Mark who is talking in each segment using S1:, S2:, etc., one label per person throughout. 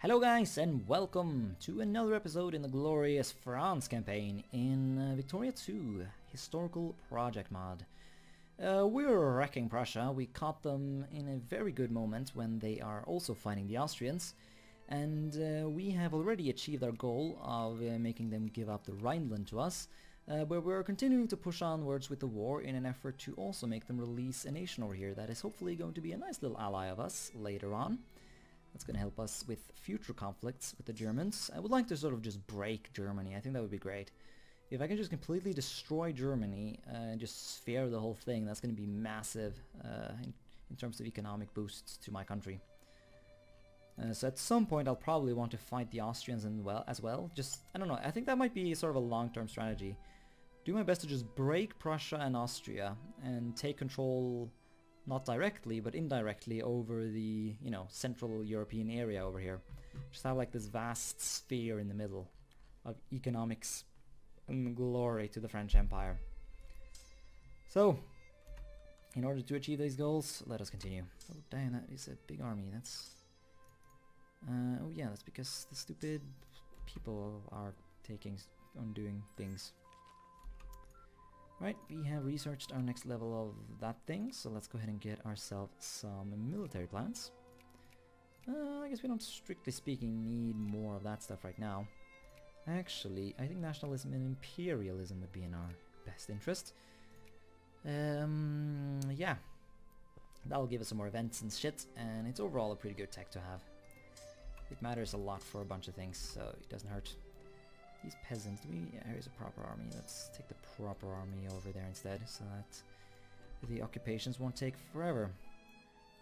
S1: Hello guys and welcome to another episode in the glorious France campaign in Victoria 2 Historical Project Mod. We're wrecking Prussia. We caught them in a very good moment when they are also fighting the Austrians, and we have already achieved our goal of making them give up the Rhineland to us, but we're continuing to push onwards with the war in an effort to also make them release a nation over here that is hopefully going to be a nice little ally of us later on. That's going to help us with future conflicts with the Germans. I would like to sort of just break Germany. I think that would be great. If I can just completely destroy Germany and just sphere the whole thing, that's going to be massive in terms of economic boosts to my country. So at some point I'll probably want to fight the Austrians as well. Just, I don't know, I think that might be sort of a long-term strategy. Do my best to just break Prussia and Austria and take control, not directly, but indirectly over the, you know, Central European area over here. Just have like this vast sphere in the middle of economics and glory to the French Empire. So, in order to achieve these goals, let us continue. Oh damn, that is a big army. That's... oh yeah, that's because the stupid people are doing things. Right, we have researched our next level of that thing, so let's go ahead and get ourselves some military plans. I guess we don't, strictly speaking, need more of that stuff right now. Actually, I think nationalism and imperialism would be in our best interest. Yeah, that'll give us some more events and shit, and it's overall a pretty good tech to have. It matters a lot for a bunch of things, so it doesn't hurt. These peasants, yeah, here's a proper army. Let's take the proper army over there instead, so that the occupations won't take forever.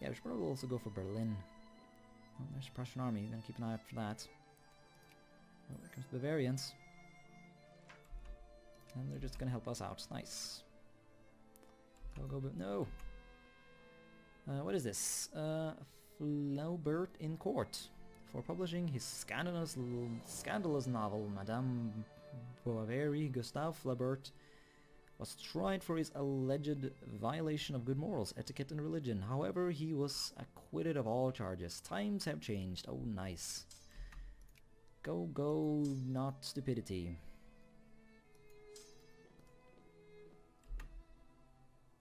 S1: Yeah, we should probably also go for Berlin. Oh, there's a Prussian army. We're gonna keep an eye out for that. Oh, there comes the Bavarians. And they're just gonna help us out. Nice. Go, no! What is this? Flaubert in court for publishing his scandalous novel. Madame Bovary, Gustave Flaubert, was tried for his alleged violation of good morals, etiquette and religion. However, he was acquitted of all charges. Times have changed. Oh, nice. Go, not stupidity.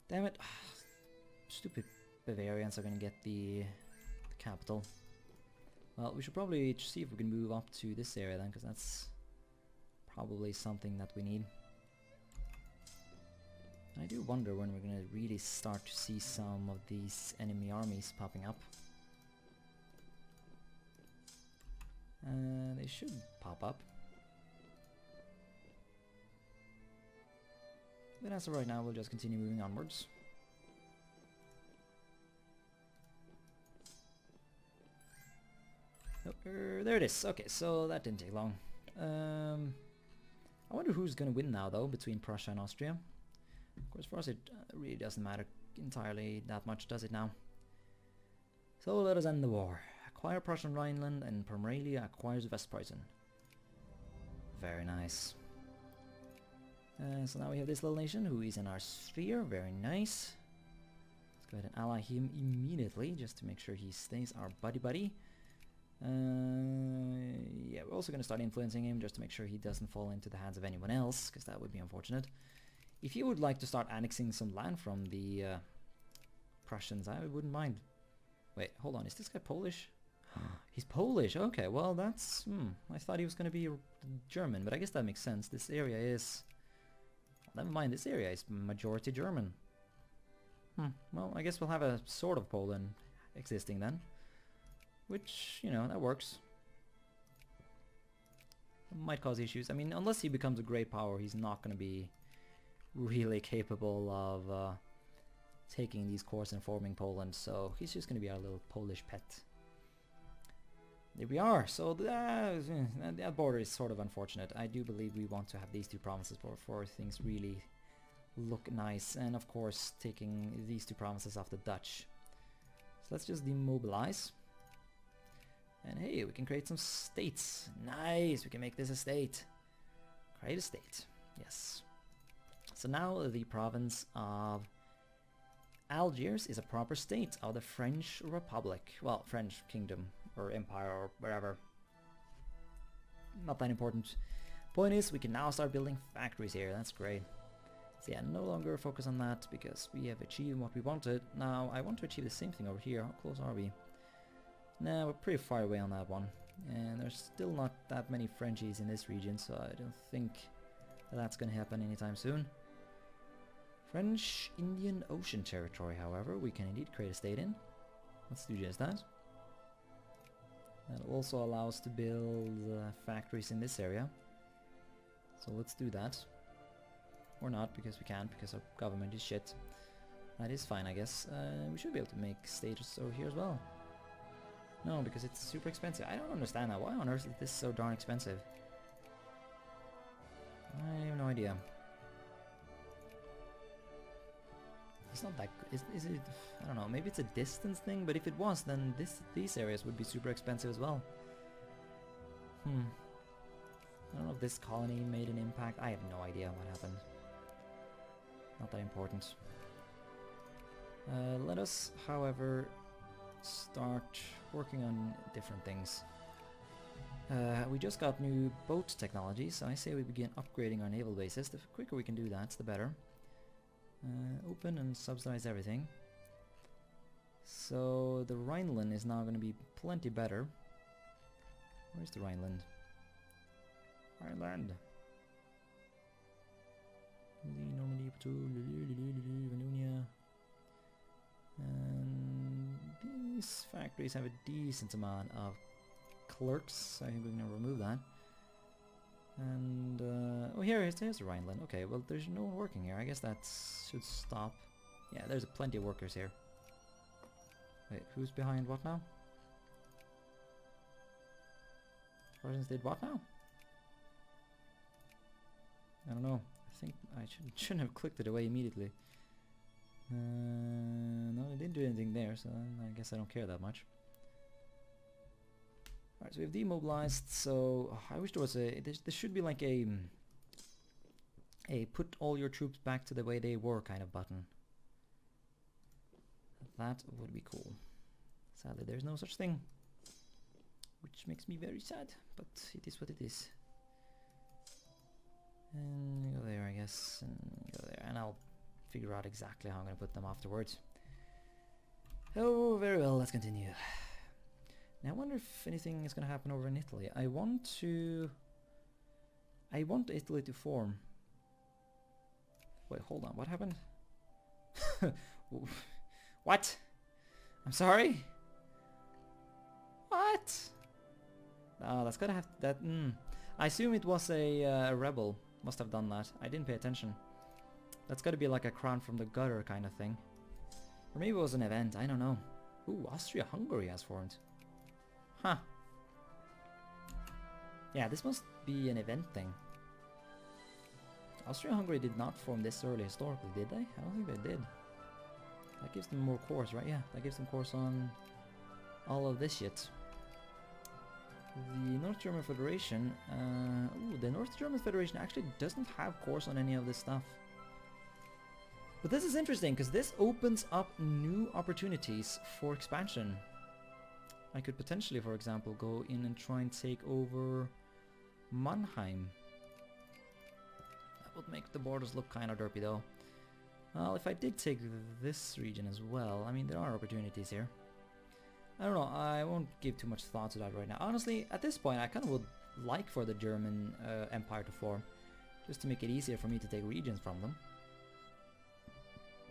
S1: Damn it. Stupid Bavarians are gonna get the capital. Well, we should probably see if we can move up to this area then, because that's probably something that we need. I do wonder when we're going to really start to see some of these enemy armies popping up. They should pop up. But as of right now, we'll just continue moving onwards. There it is. Okay, so that didn't take long. I wonder who's gonna win now, though, between Prussia and Austria. Of course, for us it really doesn't matter entirely that much, does it now? So let us end the war. Acquire Prussian Rhineland, and Pomerania acquires West Preußen. Very nice. So now we have this little nation who is in our sphere. Very nice. Let's go ahead and ally him immediately, just to make sure he stays our buddy. Yeah, we're also going to start influencing him just to make sure he doesn't fall into the hands of anyone else, because that would be unfortunate. If you would like to start annexing some land from the Prussians, I wouldn't mind. Wait, hold on, is this guy Polish? He's Polish, okay, well that's... I thought he was going to be German, but I guess that makes sense. This area is... Never mind, this area is majority German. Well, I guess we'll have a sort of Poland existing then. Which, you know, that works. Might cause issues. I mean, unless he becomes a great power, he's not going to be really capable of taking these course and forming Poland, so he's just going to be our little Polish pet. There we are. So that border is sort of unfortunate. I do believe we want to have these two provinces before things really look nice, and of course taking these two provinces off the Dutch. So let's just demobilize. And hey, we can create some states. Nice, we can make this a state. Create a state, yes. So now the province of Algiers is a proper state of the French Republic. Well, French Kingdom. or empire or wherever. Not that important. Point is, we can now start building factories here. That's great. So yeah, no longer focus on that because we have achieved what we wanted. Now I want to achieve the same thing over here. How close are we? Nah, we're pretty far away on that one. And there's still not that many Frenchies in this region, so I don't think that's going to happen anytime soon. French Indian Ocean Territory, however, we can indeed create a state in. Let's do just that. That also allows to build factories in this area. So let's do that. Or not, because we can't, because our government is shit. That is fine, I guess. We should be able to make stages over here as well. No, because it's super expensive. I don't understand that. Why on earth is this so darn expensive? I have no idea. It's not that good. Is it? I don't know. Maybe it's a distance thing, but if it was, then these areas would be super expensive as well. I don't know if this colony made an impact. I have no idea what happened. Not that important. Let us, however, start working on different things. We just got new boat technology, so I say we begin upgrading our naval bases. The quicker we can do that, the better. Open and subsidize everything. So the Rhineland is now going to be plenty better. Where's the Rhineland? Rhineland. Normandy, Wallonia. And these factories have a decent amount of clerks. I think we're going to remove that. And oh, here's the Rhineland. Okay, well, there's no one working here. I guess that should stop. Yeah, there's plenty of workers here. Wait, who's behind what now? Persons did what now? I don't know. I think I shouldn't have clicked it away immediately. No, I didn't do anything there, so I guess I don't care that much. Alright, so we've demobilized, so I wish there was a... There should be like a put all your troops back to the way they were kind of button. That would be cool. Sadly, there's no such thing. Which makes me very sad, but it is what it is. And go there, I guess, and go there, and I'll figure out exactly how I'm going to put them afterwards. Oh, very well, let's continue. Now I wonder if anything is going to happen over in Italy. I want Italy to form. Wait, hold on, what happened? What? I'm sorry? What? Oh, that's gotta have that. I assume it was a rebel. Must have done that. I didn't pay attention. That's gotta be like a crown from the gutter kind of thing. Or maybe it was an event, I don't know. Ooh, Austria-Hungary has formed. Huh. Yeah, this must be an event thing. Austria-Hungary did not form this early historically, did they? I don't think they did. That gives them more cores, right? Yeah, that gives them cores on all of this shit. The North German Federation, ooh, the North German Federation actually doesn't have cores on any of this stuff. But this is interesting, because this opens up new opportunities for expansion. I could potentially, for example, go in and try and take over Mannheim. That would make the borders look kind of derpy though. Well, if I did take this region as well, I mean, there are opportunities here. I don't know, I won't give too much thought to that right now. Honestly, at this point, I kind of would like for the German Empire to form, just to make it easier for me to take regions from them.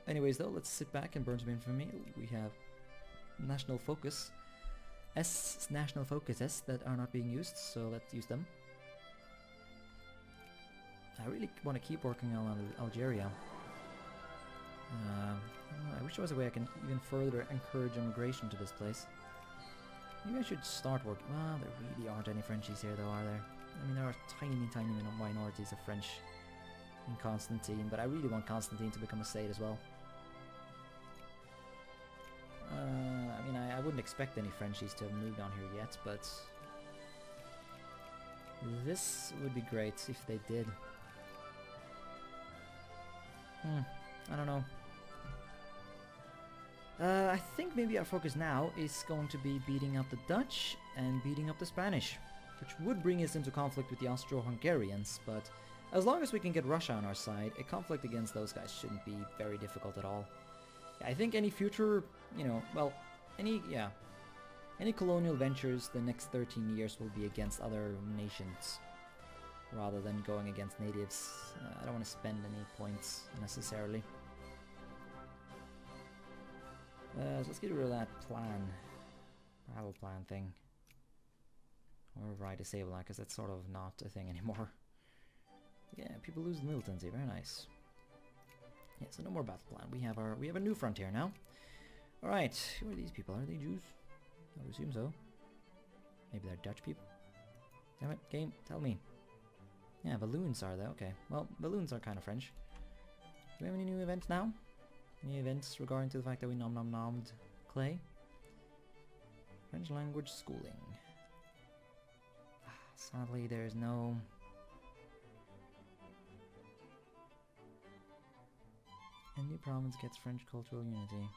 S1: Anyways though, let's sit back and burn some infamy. We have national focus. National focuses that are not being used, so let's use them. I really want to keep working on Algeria. I wish there was a way I can even further encourage immigration to this place. Maybe I should start working. Well, there really aren't any Frenchies here though, are there? I mean, there are tiny minorities of French in Constantine, but I really want Constantine to become a state as well. I mean, I wouldn't expect any Frenchies to have moved on here yet, but this would be great if they did. I don't know. I think maybe our focus now is going to be beating up the Dutch and beating up the Spanish, which would bring us into conflict with the Austro-Hungarians, but as long as we can get Russia on our side, a conflict against those guys shouldn't be very difficult at all. I think any future, you know, well, any colonial ventures the next 13 years will be against other nations, rather than going against natives. I don't want to spend any points necessarily. So let's get rid of that battle plan thing. Or disable that, because that's sort of not a thing anymore. Yeah, people lose the militancy, very nice. Yeah, so no more battle plan. We have a new frontier now. Alright, who are these people? Are they Jews? I would assume so. Maybe they're Dutch people? Damn it, game, tell me. Yeah, balloons are there, okay. Well, balloons are kind of French. Do we have any new events now? Any events regarding to the fact that we nom-nom-nommed Clay? French language schooling. Sadly, there is no... Any province gets French cultural unity.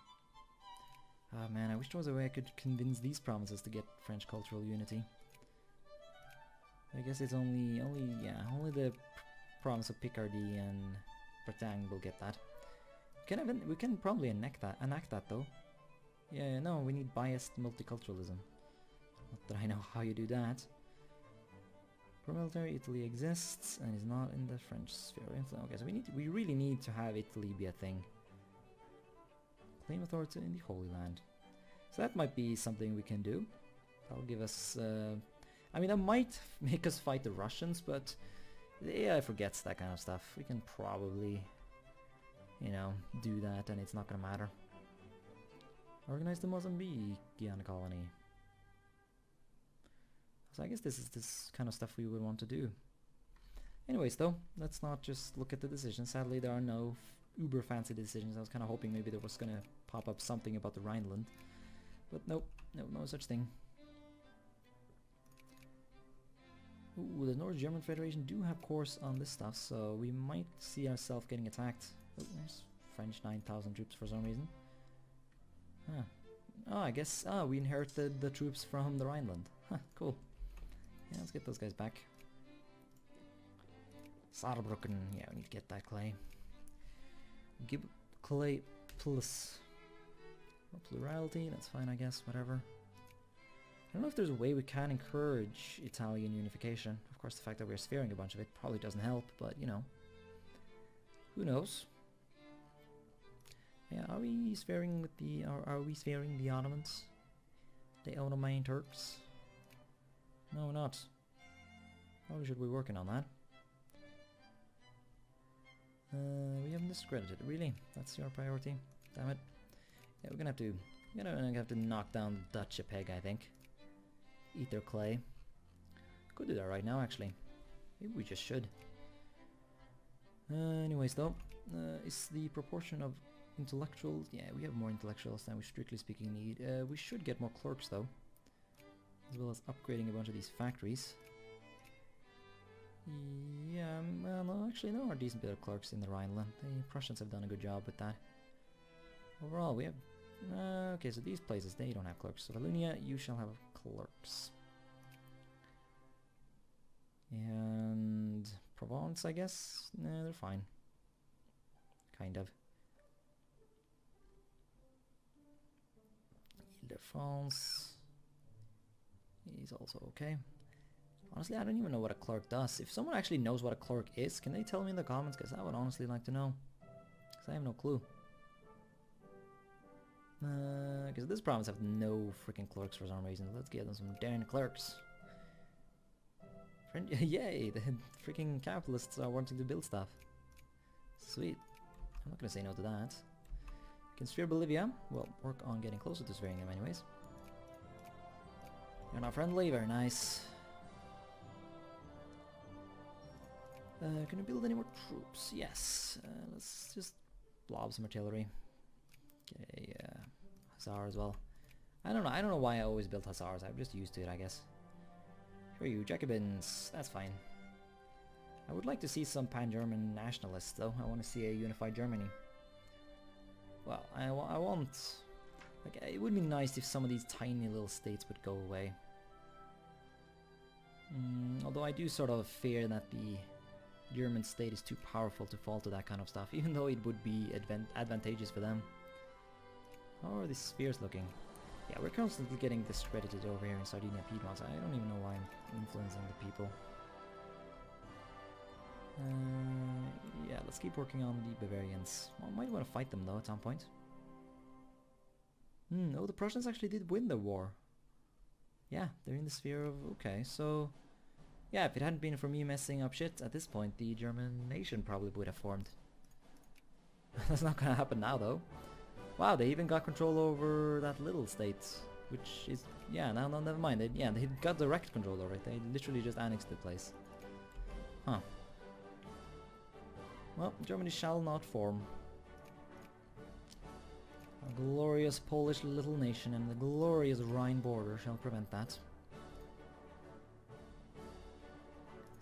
S1: Ah man, I wish there was a way I could convince these provinces to get French cultural unity. I guess it's only the province of Picardy and Bretagne will get that. We can probably enact that though. Yeah, no, we need biased multiculturalism. Not that I know how you do that. Pro-military Italy exists and is not in the French sphere of influence. Okay, so we really need to have Italy be a thing. Claim authority in the Holy Land. So that might be something we can do. That'll give us... I mean, that might make us fight the Russians, but the AI forgets that kind of stuff. We can probably, you know, do that and it's not gonna matter. Organize the Mozambique colony. So I guess this is this kind of stuff we would want to do. Anyways though, let's not just look at the decisions. Sadly there are no uber fancy decisions. I was kind of hoping maybe there was gonna pop up something about the Rhineland. But nope, no such thing. Ooh, the North German Federation do have course on this stuff, so we might see ourselves getting attacked. Oh, there's French 9,000 troops for some reason. Huh. Oh, I guess, we inherited the troops from the Rhineland. Huh, cool. Yeah, let's get those guys back. Saarbrücken, yeah, we need to get that Clay. Give Clay plus plurality, that's fine I guess, whatever. I don't know if there's a way we can encourage Italian unification. Of course the fact that we're sphering a bunch of it probably doesn't help, but you know. Who knows? Yeah, are we sphering with the are we sphering the Ottomans? The Ottoman Turks? No, we're not. Probably should be working on that. We haven't discredited it, really? That's your priority? Damn it. Yeah, we're gonna have to knock down the Dutch a peg, I think. Eat their clay. Could do that right now, actually. Maybe we just should. Anyways, though, is the proportion of intellectuals? Yeah, we have more intellectuals than we strictly speaking need. We should get more clerks, though, as well as upgrading a bunch of these factories. Yeah, well, no, actually, there are a decent bit of clerks in the Rhineland. The Prussians have done a good job with that. Overall, we have... okay, so these places, they don't have clerks. So Wallonia, you shall have clerks. And Provence, I guess? Nah, they're fine. Kind of. Ile-de-France. He's also okay. Honestly, I don't even know what a clerk does. If someone actually knows what a clerk is, can they tell me in the comments? Because I would honestly like to know. Because I have no clue. Because this province have no freaking clerks for some reason. Let's get them some darn clerks. Yay! The freaking capitalists are wanting to build stuff. Sweet. I'm not gonna say no to that. Can sphere Bolivia? Well, work on getting closer to sphering them anyways. You're not friendly? Very nice. Can we build any more troops? Yes. Let's just blob some artillery. Okay, Hussar as well. I don't know why I always built Hussars. I'm just used to it, I guess. Here you, Jacobins. That's fine. I would like to see some pan-German nationalists, though. I want to see a unified Germany. Well, I want Like, it would be nice if some of these tiny little states would go away. Although I do sort of fear that the German state is too powerful to fall to that kind of stuff, even though it would be advantageous for them. How are these spheres looking? Yeah, we're constantly getting discredited over here in Sardinia Piedmont. I don't even know why I'm influencing the people. Yeah, let's keep working on the Bavarians. Well, might want to fight them though at some point. Oh, the Prussians actually did win the war. Yeah, they're in the sphere of... Okay, so... Yeah, if it hadn't been for me messing up shit at this point, the German nation probably would have formed. That's not gonna happen now though. Wow, they even got control over that little state, which is... Yeah, no, never mind. They got direct control over it. They literally just annexed the place. Huh. Well, Germany shall not form. A glorious Polish little nation and the glorious Rhine border shall prevent that.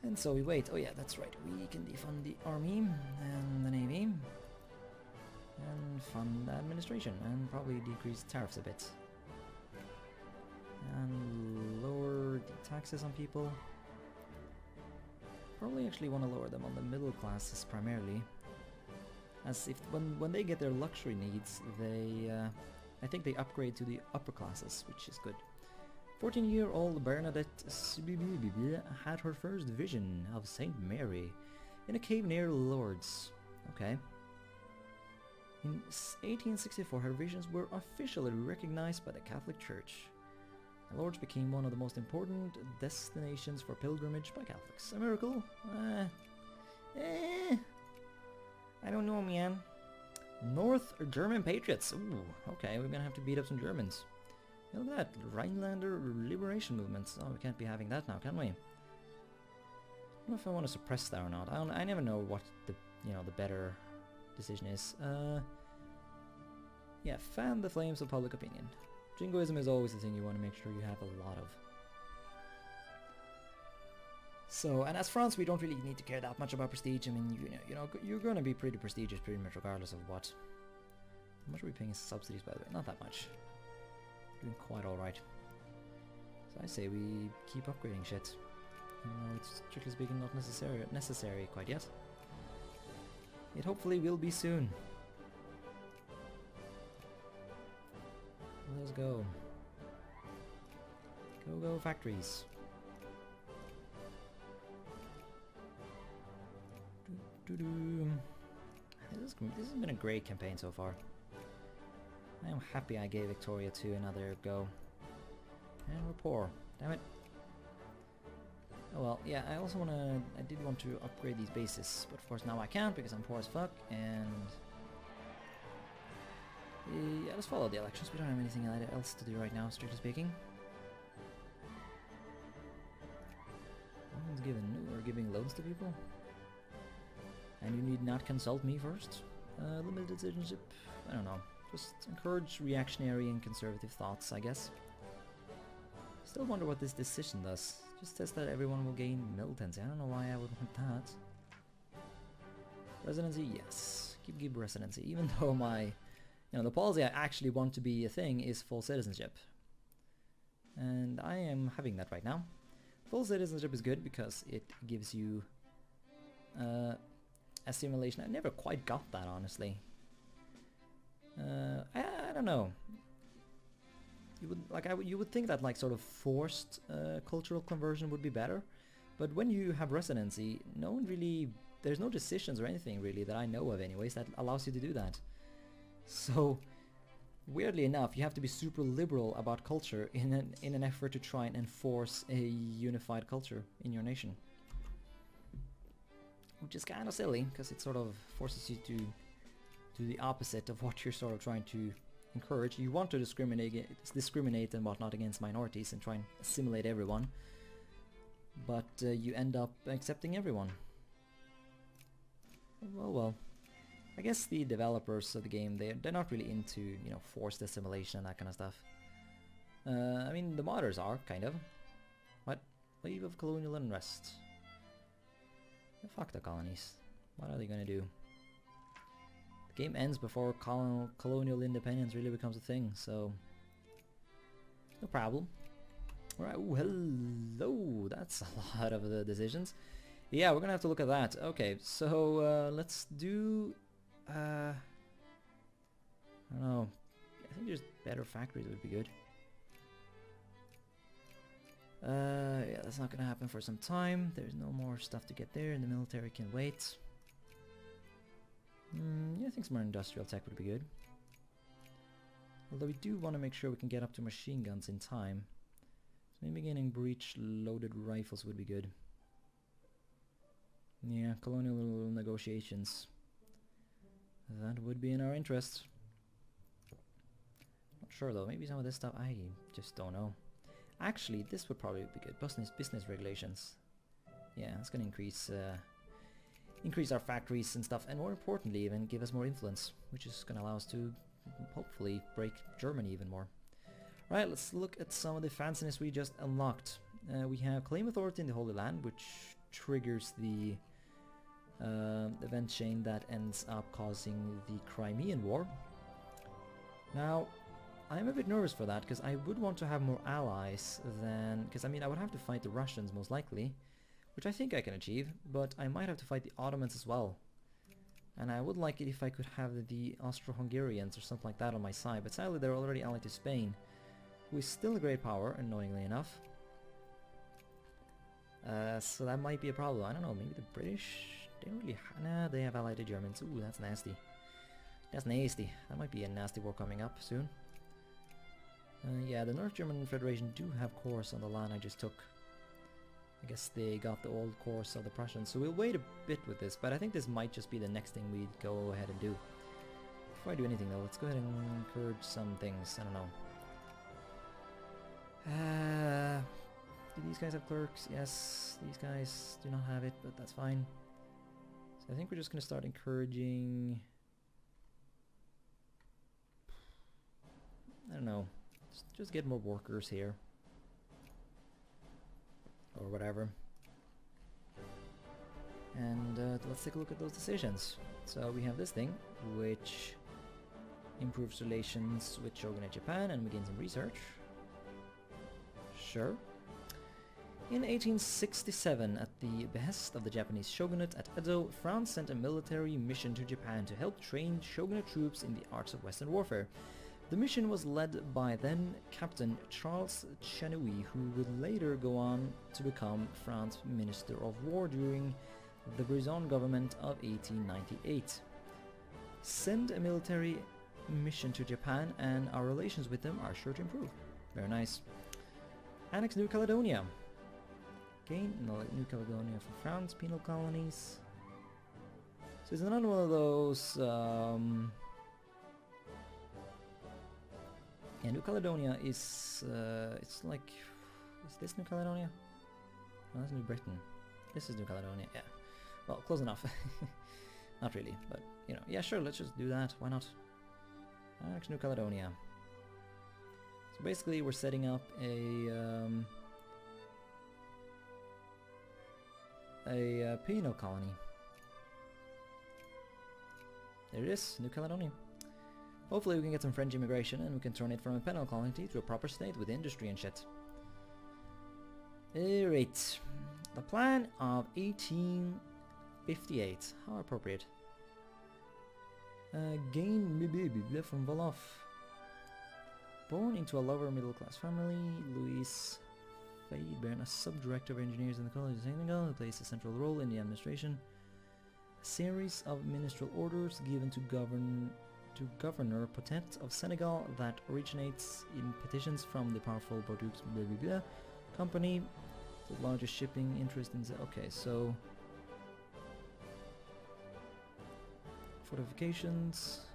S1: And so we wait. Oh yeah, that's right. We can defund the army and the navy. And fund the administration and probably decrease tariffs a bit. And lower the taxes on people. Probably actually want to lower them on the middle classes primarily. As if when they get their luxury needs, they I think they upgrade to the upper classes, which is good. 14-year-old Bernadette had her first vision of Saint Mary in a cave near Lourdes. Okay. In 1864, her visions were officially recognized by the Catholic Church. Lourdes became one of the most important destinations for pilgrimage by Catholics. A miracle? I don't know, man. North German Patriots. Ooh, okay, we're gonna have to beat up some Germans. Look at that, Rhinelander liberation movements. Oh, we can't be having that now, can we? I don't know if I want to suppress that or not. I never know what the better decision is. Yeah, fan the flames of public opinion. Jingoism is always the thing you want to make sure you have a lot of. So, and as France, we don't really need to care that much about prestige. I mean, you're going to be pretty prestigious pretty much regardless of what. How much are we paying in subsidies, by the way? Not that much. Doing quite alright. So I say we keep upgrading shit. Even though it's, strictly speaking, not necessary quite yet. It hopefully will be soon. Let's go. Go factories. This has been a great campaign so far. I am happy I gave Victoria 2 another go. And we're poor. Damn it. Oh well, yeah, I did want to upgrade these bases, but of course now I can't because I'm poor as fuck, and... Yeah, let's follow the elections. We don't have anything else to do right now, strictly speaking. No one's giving loans to people. And you need not consult me first. Limited citizenship. I don't know. Just encourage reactionary and conservative thoughts, I guess. Still wonder what this decision does. Just says that everyone will gain militancy. I don't know why I would want that. Residency, yes. Give residency. Even though my... the policy I actually want to be a thing is full citizenship. And I am having that right now. Full citizenship is good because it gives you assimilation. I never quite got that, honestly. I don't know. You would think that like sort of forced cultural conversion would be better, but when you have residency, no one really... There's no decisions or anything really that I know of anyways that allows you to do that. So, weirdly enough, you have to be super liberal about culture in an effort to try and enforce a unified culture in your nation. Which is kind of silly, because it sort of forces you to do the opposite of what you're sort of trying to encourage. You want to discriminate and whatnot against minorities and try and assimilate everyone, but you end up accepting everyone. Well. I guess the developers of the game, they're not really into, forced assimilation and that kind of stuff. I mean, the modders are, kind of. What? Wave of colonial unrest. Fuck the colonies. What are they gonna do? game ends before colonial independence really becomes a thing, so no problem. Alright, ooh, hello, that's a lot of the decisions. Yeah, we're gonna have to look at that. Okay, so let's do, I don't know, I think just better factories would be good. Yeah, that's not gonna happen for some time. There's no more stuff to get there, and the military can wait. Yeah, I think some more industrial tech would be good. Although we do want to make sure we can get up to machine guns in time. So maybe getting breech-loaded rifles would be good. Yeah, colonial negotiations. That would be in our interest. Not sure though, maybe some of this stuff, I just don't know. Actually, this would probably be good. Business regulations. Yeah, it's gonna increase our factories and stuff, and more importantly even give us more influence, which is gonna allow us to hopefully break Germany even more. Right, let's look at some of the fanciness we just unlocked. We have claim authority in the Holy Land, which triggers the event chain that ends up causing the Crimean War. Now, I'm a bit nervous for that, because I would want to have more allies than... Because, I mean, I would have to fight the Russians, most likely, which I think I can achieve, but I might have to fight the Ottomans as well. And I would like it if I could have the Austro-Hungarians or something like that on my side, but sadly they're already allied to Spain, who is still a great power, annoyingly enough. So that might be a problem. I don't know, maybe the British? They don't really... Nah, they have allied to Germans. Ooh, that's nasty. That's nasty. That might be a nasty war coming up soon. Yeah, the North German Federation do have cores on the land I just took. I guess they got the old cores of the Prussians, so we'll wait a bit with this, but I think this might just be the next thing we'd go ahead and do. Before I do anything though, let's go ahead and encourage some things. I don't know. Do these guys have clerks? Yes, these guys do not have it, but that's fine. So I think we're just going to start encouraging... I don't know. Just get more workers here. Or whatever. And let's take a look at those decisions. So we have this thing, which improves relations with Shogunate Japan, and we gain some research. Sure. In 1867, at the behest of the Japanese shogunate at Edo, France sent a military mission to Japan to help train shogunate troops in the arts of Western warfare. The mission was led by then Captain Charles Chanouille, who would later go on to become France's Minister of War during the Brisson government of 1898. Send a military mission to Japan and our relations with them are sure to improve. Very nice. Annex New Caledonia. Gain New Caledonia for France, penal colonies. So it's another one of those... Yeah, New Caledonia is, it's like, is this New Caledonia? No, that's New Britain. This is New Caledonia, yeah. Well, close enough. Not really, but, you know, yeah, sure, let's just do that, why not? Annex New Caledonia. So basically we're setting up a penal colony. There it is, New Caledonia. Hopefully we can get some French immigration and we can turn it from a penal colony to a proper state with industry and shit. Alright. The plan of 1858. How appropriate. Gain from Wolof. Born into a lower middle class family, Louis Faidbairn, a sub-director of engineers in the College of Senegal, who plays a central role in the administration. A series of ministerial orders given to Governor Potet of Senegal that originates in petitions from the powerful Bordeaux company, the largest shipping interest in... Okay, so... Fortifications...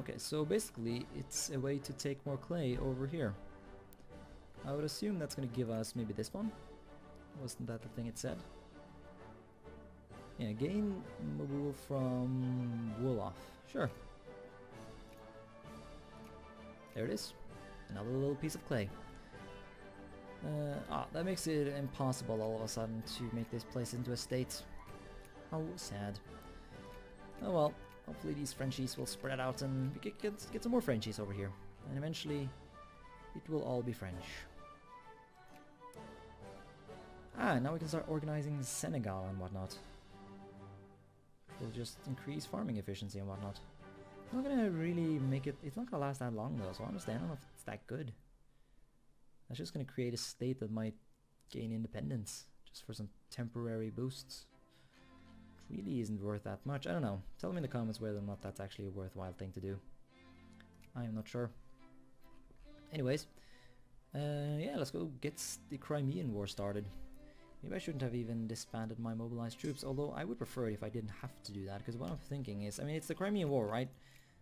S1: Okay, so basically it's a way to take more clay over here. I would assume that's going to give us maybe this one. Wasn't that the thing it said? Yeah, gain Mobile from Wolof. Sure. There it is. Another little piece of clay. That makes it impossible all of a sudden to make this place into a state. How sad. Oh well, hopefully these Frenchies will spread out and we get some more Frenchies over here. And eventually it will all be French. Now we can start organizing Senegal and whatnot. We'll just increase farming efficiency and whatnot. It's not gonna really make it, it's not gonna last that long though, so honestly I don't know if it's that good. That's just gonna create a state that might gain independence, just for some temporary boosts. It really isn't worth that much, I don't know. Tell me in the comments whether or not that's actually a worthwhile thing to do. I am not sure. Anyways, yeah, let's go get the Crimean War started. Maybe I shouldn't have even disbanded my mobilized troops, although I would prefer it if I didn't have to do that, because what I'm thinking is, I mean, it's the Crimean War, right?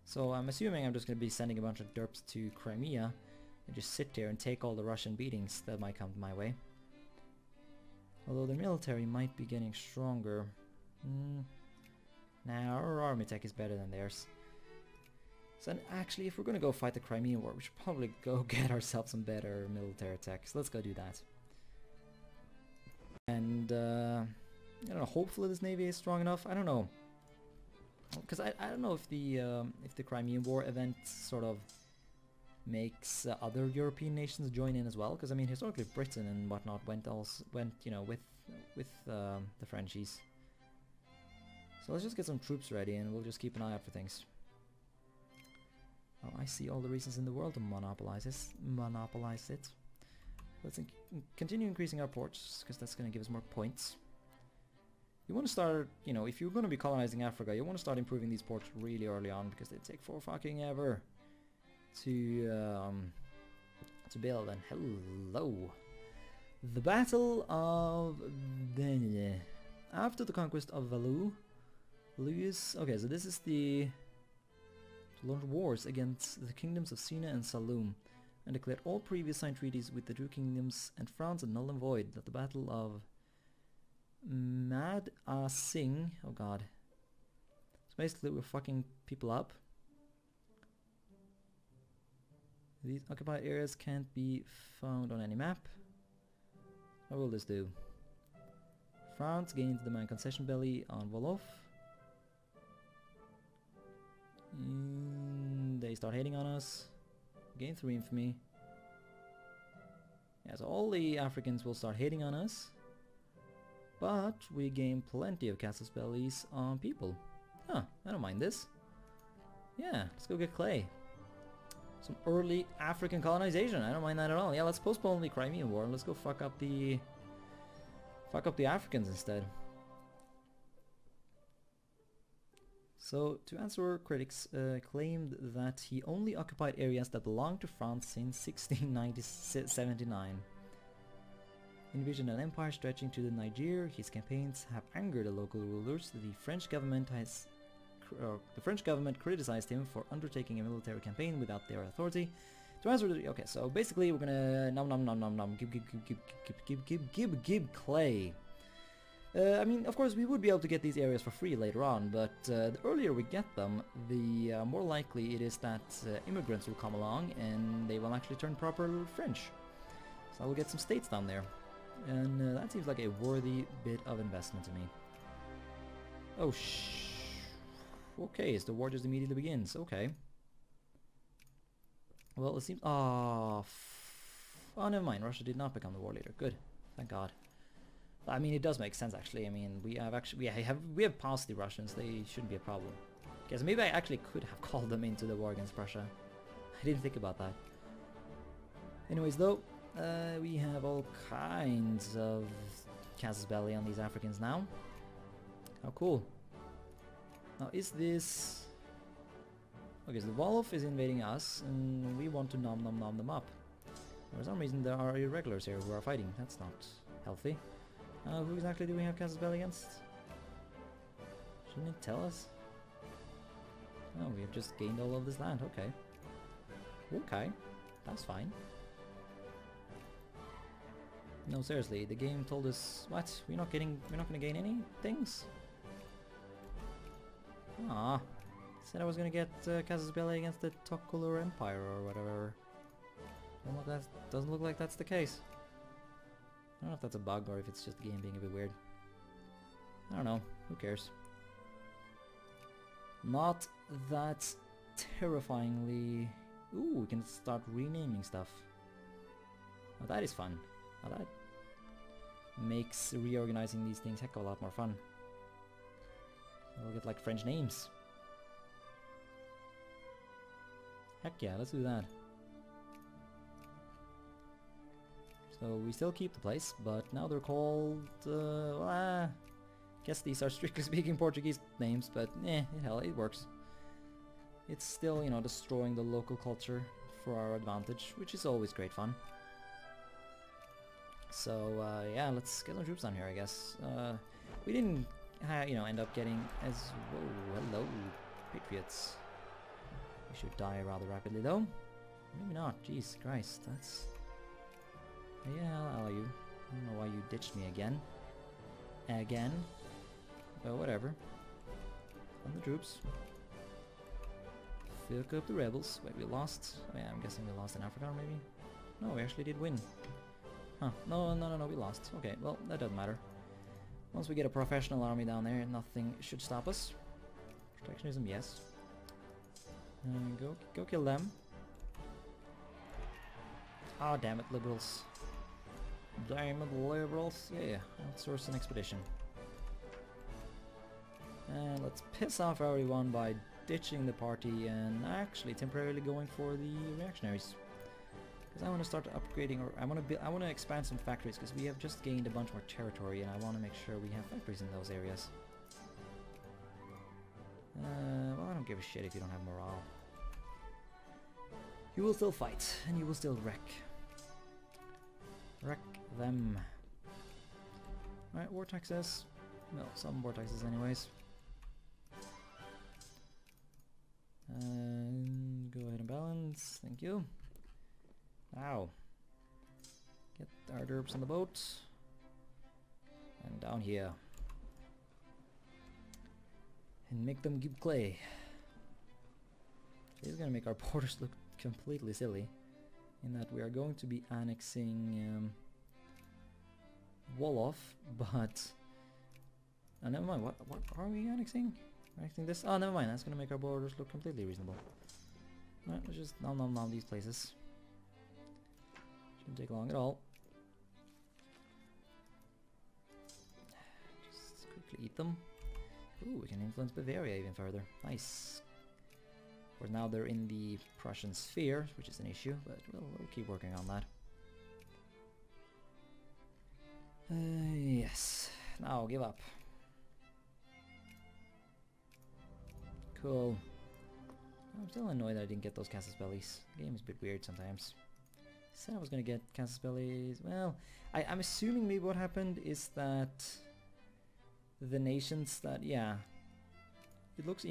S1: So I'm assuming I'm just going to be sending a bunch of derps to Crimea and just sit there and take all the Russian beatings that might come my way. Although the military might be getting stronger. Nah, our army tech is better than theirs. So actually, if we're going to go fight the Crimean War, we should probably go get ourselves some better military tech. So let's go do that. And I don't know, hopefully this navy is strong enough. I don't know, because I don't know if the Crimean War event sort of makes other European nations join in as well. Because I mean, historically Britain and whatnot went you know, with the Frenchies. So let's just get some troops ready, and we'll just keep an eye out for things. Oh, I see all the reasons in the world to monopolize it. Let's continue increasing our ports, because that's going to give us more points. You want to start, you know, if you're going to be colonizing Africa, you want to start improving these ports really early on, because they take for fucking ever to build. And hello, the Battle of after the conquest of Valou, Louis. Okay, so this is the launch wars against the kingdoms of Sina and Saloum, and declared all previous signed treaties with the two kingdoms and France null and void. At the Battle of Mad Singh, oh god. So basically we're fucking people up. These occupied areas can't be found on any map. What will this do? France gains the man concession belly on Wolof. They start hating on us. Gain 3 infamy. Yeah, so all the Africans will start hating on us. But we gain plenty of casus bellis on people. Huh, I don't mind this. Yeah, let's go get clay. Some early African colonization, I don't mind that at all. Yeah, let's postpone the Crimean War and let's go fuck up the Africans instead. So, to answer critics, claimed that he only occupied areas that belonged to France since 1679. Envisioned an empire stretching to the Niger, his campaigns have angered the local rulers. The French government criticized him for undertaking a military campaign without their authority. To answer the... Okay, so basically we're gonna... Give clay. I mean, of course, we would be able to get these areas for free later on, but the earlier we get them, the more likely it is that immigrants will come along and they will actually turn proper French. So we'll get some states down there. And that seems like a worthy bit of investment to me. Oh, okay, so the war just immediately begins. Okay. Well, it seems... Oh, never mind. Russia did not become the war leader. Good. Thank God. I mean, it does make sense actually. I mean, we have passed the Russians. They shouldn't be a problem. Okay, so maybe I actually could have called them into the war against Prussia. I didn't think about that. Anyways, though, we have all kinds of casus belli on these Africans now. How cool. Now, is this... Okay, so the Wolof is invading us, and we want to nom them up. For some reason, there are irregulars here who are fighting. That's not healthy. Who exactly do we have casus belli against? Shouldn't it tell us? Oh, we have just gained all of this land. Okay. Okay. That's fine. No, seriously, the game told us what? We're not gonna gain any things? Ah. Said I was gonna get casus belli against the Tokulur Empire or whatever. Doesn't look like that's the case. I don't know if that's a bug or if it's just the game being a bit weird. I don't know. Who cares? Not that terrifyingly... Ooh, we can start renaming stuff. Oh, that is fun. Oh, that makes reorganizing these things heck of a lot more fun. We'll get like French names. Heck yeah, let's do that. So we still keep the place, but now they're called... well, I guess these are strictly speaking Portuguese names, but hell, it works. It's still, you know, destroying the local culture for our advantage, which is always great fun. So, yeah, let's get some troops down here, I guess. We didn't, you know, end up getting as... Whoa, hello, Patriots. We should die rather rapidly, though. Maybe not, jeez Christ, that's... Yeah, I'll allow you. I don't know why you ditched me again. But whatever. On the troops. Fuck up the rebels. Wait, we lost? Oh yeah, I'm guessing we lost in Africa, maybe? No, we actually did win. Huh. No, we lost. Okay, well, that doesn't matter. Once we get a professional army down there, nothing should stop us. Protectionism, yes. Go kill them. Ah, damn it, liberals. Damn it, liberals. Yeah, outsource an expedition. And let's piss off everyone by ditching the party and actually temporarily going for the reactionaries. Because I want to start upgrading, or I want to expand some factories, because we have just gained a bunch more territory, and I want to make sure we have factories in those areas. Well, I don't give a shit if you don't have morale. You will still fight, and you will still wreck them. Alright, war taxes. Well, some war taxes anyways. Go ahead and balance, thank you. Ow. Get our derps on the boat. And down here. And make them give clay. This is gonna make our borders look completely silly. In that we are going to be annexing Wolof, but... Oh, never mind, what are we annexing? Annexing this? Oh, never mind, that's gonna make our borders look completely reasonable. Alright, let's just nom these places. Shouldn't take long at all. Just quickly eat them. Ooh, we can influence Bavaria even further. Nice. Of course, now they're in the Prussian sphere, which is an issue, but we'll keep working on that. Yes. Now, give up. Cool. I'm still annoyed that I didn't get those Casus Bellis. The game is a bit weird sometimes. Said I was gonna get Casus Bellis. Well, I'm assuming maybe what happened is that the nations that, it looks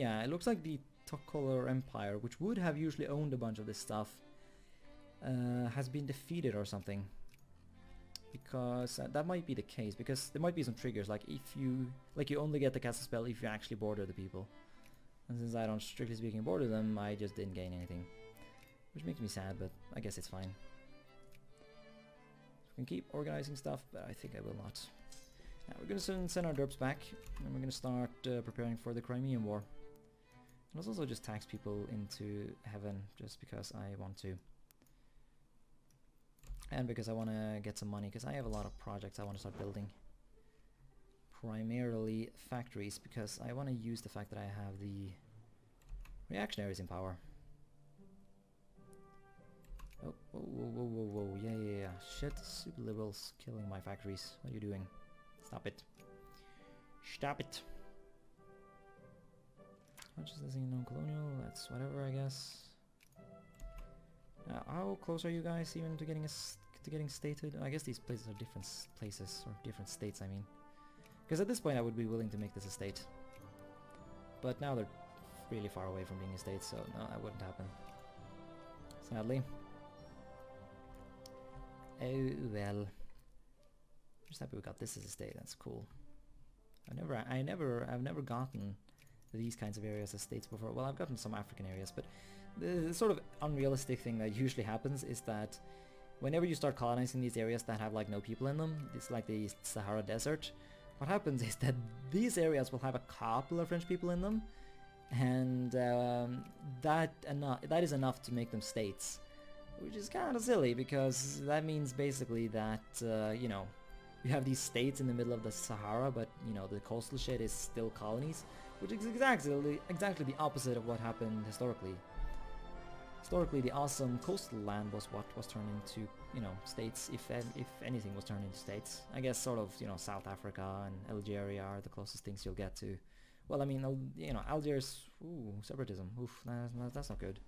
S1: like the Tokoler Empire, which would have usually owned a bunch of this stuff, has been defeated or something. Because that might be the case, because there might be some triggers, like if you only get the Casus Belli if you actually border the people. And since I don't, strictly speaking, border them, I just didn't gain anything. Which makes me sad, but I guess it's fine. We can keep organizing stuff, but I think I will not. Now we're gonna send our derps back, and we're gonna start preparing for the Crimean War. And let's also just tax people into heaven, just because I want to. And because I want to get some money, because I have a lot of projects I want to start building. Primarily factories, because I want to use the fact that I have the reactionaries in power. Oh, whoa, yeah. Shit, super liberals killing my factories. What are you doing? Stop it. Stop it. How much is this in non-colonial? That's whatever, I guess. How close are you guys even to getting stated? I guess these places are different places, or different states, I mean. Because at this point I would be willing to make this a state. But now they're really far away from being a state, so no, that wouldn't happen. Sadly. Oh well. I'm just happy we got this as a state, that's cool. I've never gotten these kinds of areas as states before. Well, I've gotten some African areas, but the sort of unrealistic thing that usually happens is that whenever you start colonizing these areas that have like no people in them, it's like the Sahara Desert, what happens is that these areas will have a couple of French people in them, and that is enough to make them states, which is kind of silly, because that means basically that you know, you have these states in the middle of the Sahara, but you know, the coastal shit is still colonies, which is exactly the opposite of what happened historically. Historically, the awesome coastal land was what was turned into, you know, states, if anything was turned into states. I guess sort of, you know, South Africa and Algeria are the closest things you'll get to. Well, I mean, you know, Algiers, ooh, separatism, oof, that's not good.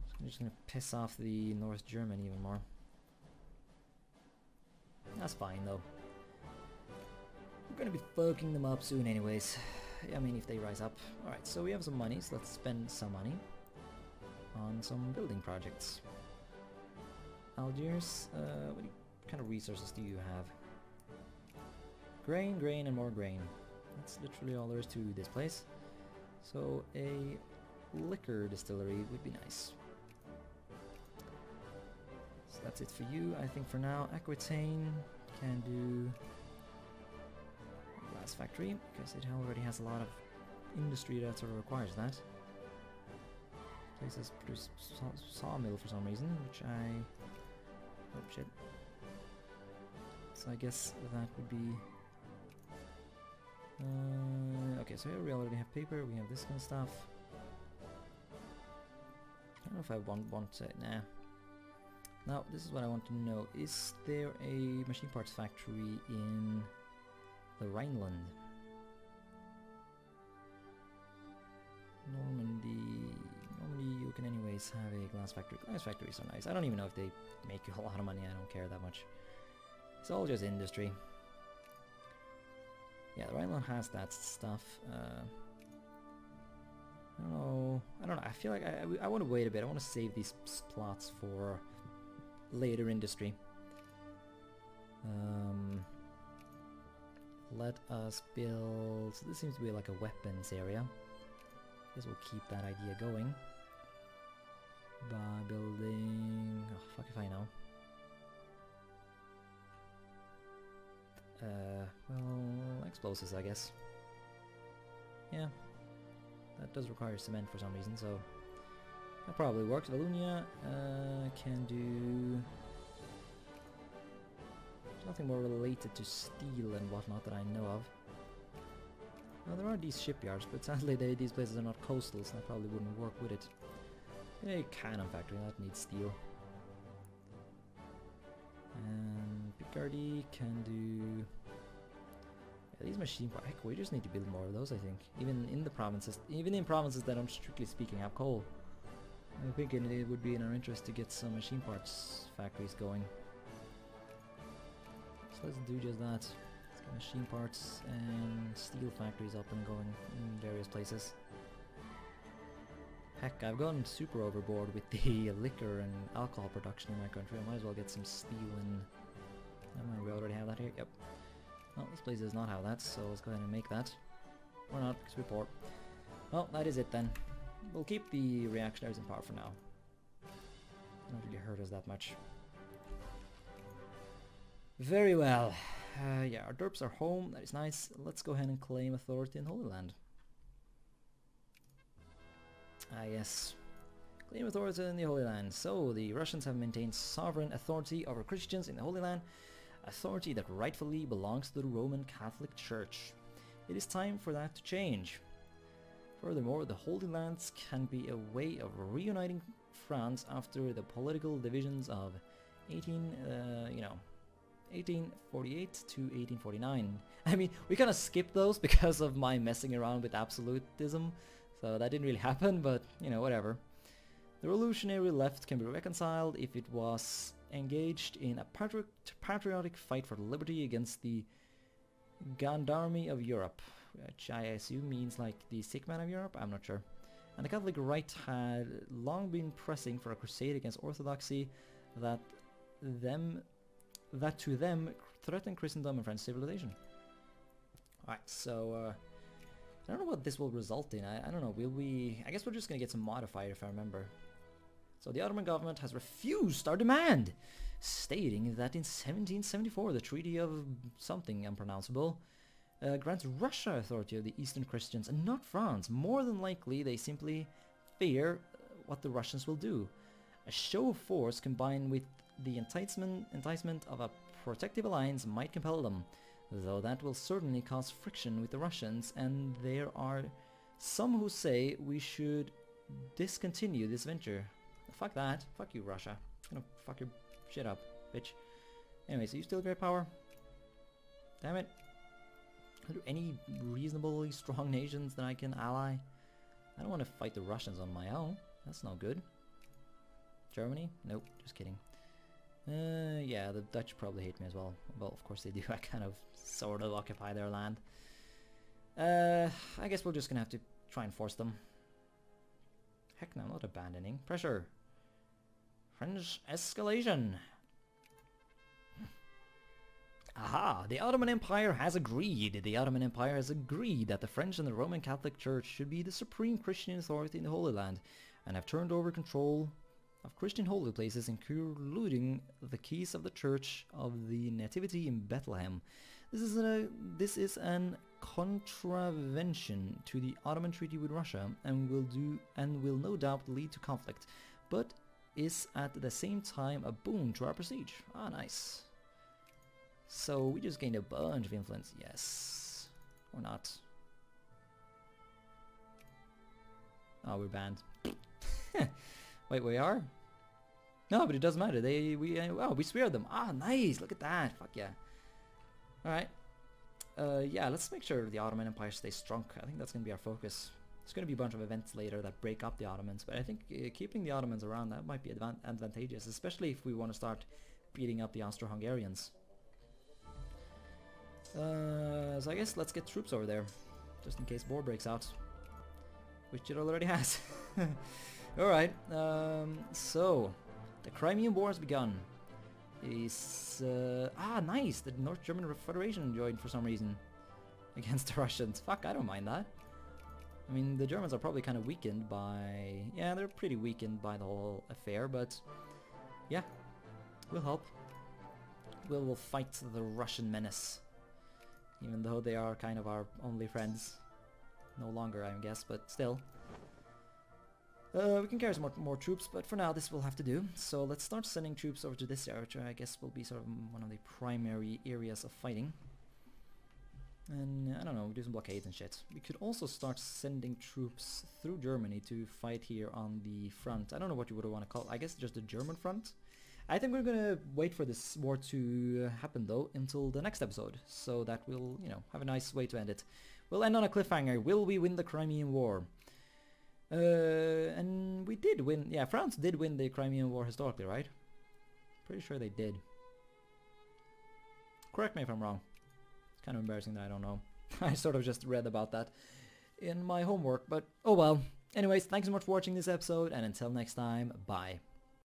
S1: So I'm just gonna piss off the North German even more. That's fine, though. We're gonna be fucking them up soon anyways. I mean, if they rise up. Alright, so we have some money, so let's spend some money on some building projects. Algiers, what kind of resources do you have? Grain, grain, and more grain. That's literally all there is to this place. So a liquor distillery would be nice. So that's it for you, I think, for now. Aquitaine can do glass factory, because it already has a lot of industry that sort of requires that. Places produce sawmill for some reason, which I... oh shit. So I guess that would be... okay, so here we already have paper, we have this kind of stuff. I don't know if I want to... nah. Now, this is what I want to know. Is there a machine parts factory in the Rhineland? Normandy, you can anyways have a glass factory. Glass factories are nice. I don't even know if they make you a lot of money. I don't care that much. It's all just industry. Yeah, the Rhineland has that stuff. I don't know. I feel like I want to wait a bit. I want to save these plots for later industry. Let us build... so this seems to be like a weapons area. Guess we'll keep that idea going by building... oh, fuck if I know. Well, explosives, I guess. Yeah, that does require cement for some reason, so that probably works. Wallonia can do... there's nothing more related to steel and whatnot that I know of. Well, there are these shipyards, but sadly these places are not coastal, so that probably wouldn't work with it. A cannon factory, that needs steel. And Picardy can do... yeah, these machine parts, heck, we just need to build more of those, I think. Even in provinces that don't strictly speaking have coal. I'm thinking it would be in our interest to get some machine parts factories going. So let's do just that. Let's get machine parts and steel factories up and going in various places. Heck, I've gone super overboard with the liquor and alcohol production in my country. I might as well get some steel and... we already have that here? Yep. Well, this place does not have that, so let's go ahead and make that. Or not, because we port. Well, that is it then. We'll keep the reactionaries in power for now. Not really hurt us that much. Very well. Yeah, our derps are home. That is nice. Let's go ahead and claim authority in Holy Land. Ah, yes. Claim authority in the Holy Land. So, the Russians have maintained sovereign authority over Christians in the Holy Land, authority that rightfully belongs to the Roman Catholic Church. It is time for that to change. Furthermore, the Holy Lands can be a way of reuniting France after the political divisions of 1848 to 1849. I mean, we kind of skipped those because of my messing around with absolutism, so that didn't really happen, but, you know, whatever. The revolutionary left can be reconciled if it was engaged in a patriotic fight for liberty against the Gendarmerie of Europe, which I assume means like the sick man of Europe, I'm not sure. And the Catholic right had long been pressing for a crusade against orthodoxy that to them threatened Christendom and French civilization. Alright, so I don't know what this will result in. I don't know, will we... I guess we're just gonna get some modifier if I remember. So the Ottoman government has refused our demand, stating that in 1774 the Treaty of something unpronounceable grants Russia authority of the Eastern Christians and not France. More than likely they simply fear what the Russians will do. A show of force combined with the enticement of a protective alliance might compel them, though that will certainly cause friction with the Russians, and there are some who say we should discontinue this venture. Fuck that. Fuck you, Russia. I'm gonna fuck your shit up, bitch. Anyway, so you still great power? Damn it. Are there any reasonably strong nations that I can ally? I don't want to fight the Russians on my own. That's no good. Germany? Nope, just kidding. Yeah, the Dutch probably hate me as well. Well, of course they do. I kind of sort of occupy their land. I guess we're just gonna have to try and force them. Heck no, not abandoning. Pressure. French escalation. Aha! The Ottoman Empire has agreed. The Ottoman Empire has agreed that the French and the Roman Catholic Church should be the supreme Christian authority in the Holy Land, and have turned over control of Christian holy places, including the keys of the Church of the Nativity in Bethlehem. This is an contravention to the Ottoman Treaty with Russia, and will no doubt lead to conflict, but is at the same time a boon to our prestige. Ah, nice. So we just gained a bunch of influence. Yes. Or not. Oh, we're banned. Wait, we are? No, but it doesn't matter. We spared them. Ah, nice. Look at that. Fuck yeah. Alright. Yeah, let's make sure the Ottoman Empire stays strong. I think that's going to be our focus. There's going to be a bunch of events later that break up the Ottomans, but I think keeping the Ottomans around, that might be advantageous, especially if we want to start beating up the Austro-Hungarians. So I guess let's get troops over there, just in case war breaks out, which it already has. Alright, so the Crimean War has begun. Nice, the North German Federation joined for some reason against the Russians. Fuck, I don't mind that. I mean, the Germans are probably kind of weakened by... Yeah, they're pretty weakened by the whole affair, but yeah, we'll help. We'll fight the Russian menace, even though they are kind of our only friends. No longer, I guess, but still. We can carry some more troops, but for now this will have to do. So let's start sending troops over to this area, which I guess will be sort of one of the primary areas of fighting. And I don't know, do some blockades and shit. We could also start sending troops through Germany to fight here on the front. I don't know what you would want to call it. I guess just the German front. I think we're gonna wait for this war to happen though until the next episode, so that we'll, you know, have a nice way to end it. We'll end on a cliffhanger. Will we win the Crimean War? And we did win. Yeah, France did win the Crimean War historically, right? Pretty sure they did. Correct me if I'm wrong. It's kind of embarrassing that I don't know. I sort of just read about that in my homework, but oh well. Anyways, thanks so much for watching this episode, and until next time, bye.